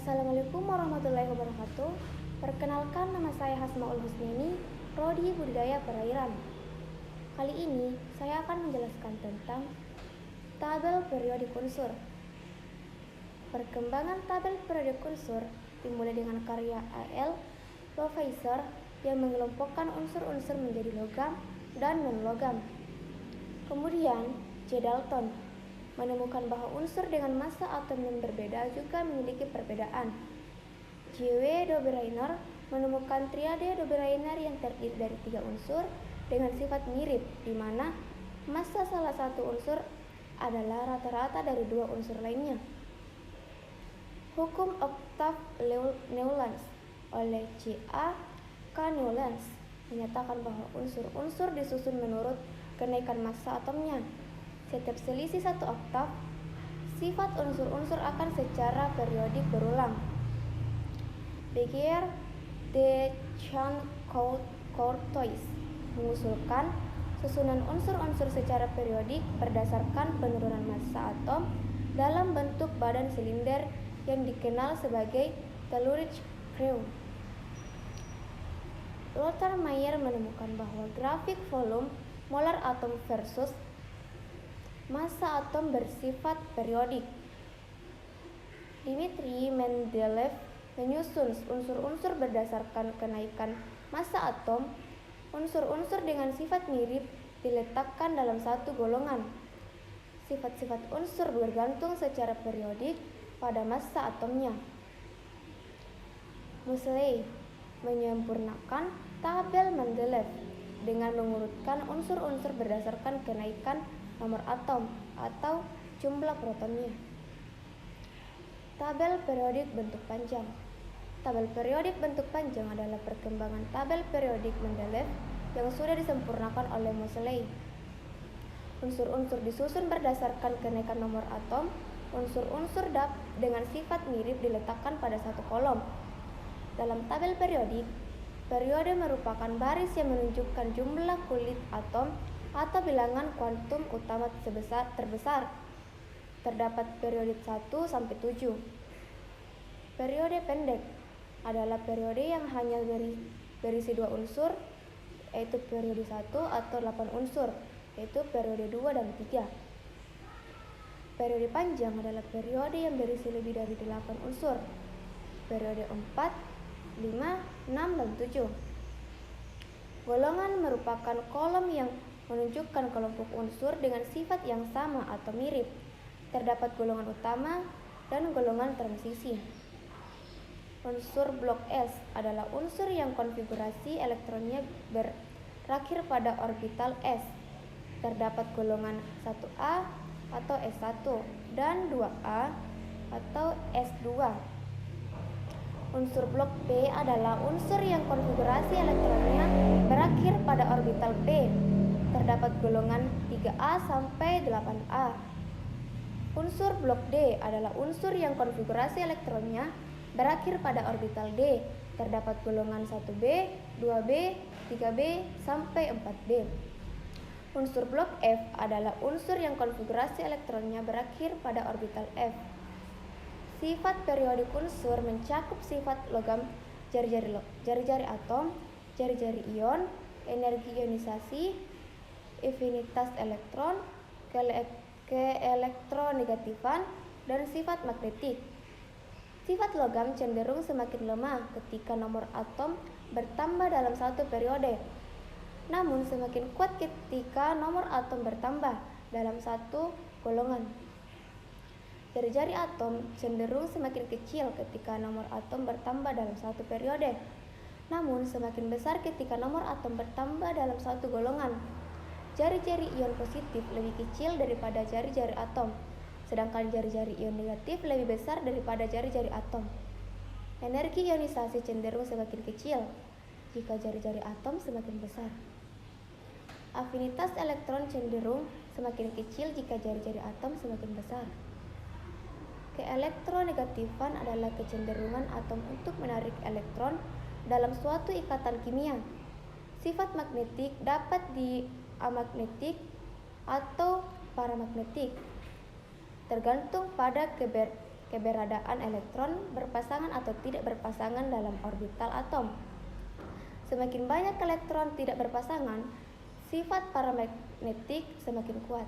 Assalamualaikum warahmatullahi wabarakatuh. Perkenalkan, nama saya Hasmaul Husniani, Prodi Budidaya Perairan. Kali ini saya akan menjelaskan tentang tabel periodik unsur. Perkembangan tabel periodik unsur dimulai dengan karya A.L. Loweyser yang mengelompokkan unsur-unsur menjadi logam dan non-logam. Kemudian J. Dalton menemukan bahwa unsur dengan massa atom yang berbeda juga memiliki perbedaan. J. W. Dobereiner menemukan triade Dobereiner yang terdiri dari 3 unsur dengan sifat mirip, di mana massa salah satu unsur adalah rata-rata dari 2 unsur lainnya. Hukum Octave Newlands oleh C. A. K. Newlands menyatakan bahwa unsur-unsur disusun menurut kenaikan massa atomnya. Setiap selisih 1 oktav, sifat unsur-unsur akan secara periodik berulang. Begier de Chancourtois mengusulkan susunan unsur-unsur secara periodik berdasarkan penurunan massa atom dalam bentuk badan silinder yang dikenal sebagai telluride crown. Lothar Meyer menemukan bahwa grafik volume molar atom versus massa atom bersifat periodik. Dmitri Mendeleev menyusun unsur-unsur berdasarkan kenaikan massa atom. Unsur-unsur dengan sifat mirip diletakkan dalam satu golongan. Sifat-sifat unsur bergantung secara periodik pada massa atomnya. Moseley menyempurnakan tabel Mendeleev dengan mengurutkan unsur-unsur berdasarkan kenaikan nomor atom atau jumlah protonnya. Tabel periodik bentuk panjang. Tabel periodik bentuk panjang adalah perkembangan tabel periodik Mendeleev yang sudah disempurnakan oleh Moseley. Unsur-unsur disusun berdasarkan kenaikan nomor atom. Unsur-unsur dengan sifat mirip diletakkan pada satu kolom. Dalam tabel periodik, periode merupakan baris yang menunjukkan jumlah kulit atom atau bilangan kuantum utama terbesar. Terdapat periode 1 sampai 7. Periode pendek adalah periode yang hanya berisi 2 unsur, yaitu periode 1 atau 8 unsur, yaitu periode 2 dan 3. Periode panjang adalah periode yang berisi lebih dari 8 unsur, periode 4, 5, 6, dan 7. Golongan merupakan kolom yang menunjukkan kelompok unsur dengan sifat yang sama atau mirip. Terdapat golongan utama dan golongan transisi. Unsur blok S adalah unsur yang konfigurasi elektronnya berakhir pada orbital S. Terdapat golongan 1A atau S1 dan 2A atau S2. Unsur blok P adalah unsur yang konfigurasi elektronnya berakhir pada orbital P. Terdapat golongan 3A sampai 8A. Unsur blok D adalah unsur yang konfigurasi elektronnya berakhir pada orbital D. Terdapat golongan 1B, 2B, 3B, sampai 4B. Unsur blok F adalah unsur yang konfigurasi elektronnya berakhir pada orbital F. Sifat periodik unsur mencakup sifat logam, jari-jari atom, jari-jari ion, energi ionisasi, afinitas elektron, keelektronegatifan, dan sifat magnetik. Sifat logam cenderung semakin lemah ketika nomor atom bertambah dalam satu periode, namun semakin kuat ketika nomor atom bertambah dalam satu golongan. Jari-jari atom cenderung semakin kecil ketika nomor atom bertambah dalam satu periode, namun semakin besar ketika nomor atom bertambah dalam satu golongan. Jari-jari ion positif lebih kecil daripada jari-jari atom, sedangkan jari-jari ion negatif lebih besar daripada jari-jari atom. Energi ionisasi cenderung semakin kecil jika jari-jari atom semakin besar. Afinitas elektron cenderung semakin kecil jika jari-jari atom semakin besar. Keelektronegatifan adalah kecenderungan atom untuk menarik elektron dalam suatu ikatan kimia. Sifat magnetik dapat diamagnetik atau paramagnetik, tergantung pada keberadaan elektron berpasangan atau tidak berpasangan dalam orbital atom. Semakin banyak elektron tidak berpasangan, sifat paramagnetik semakin kuat.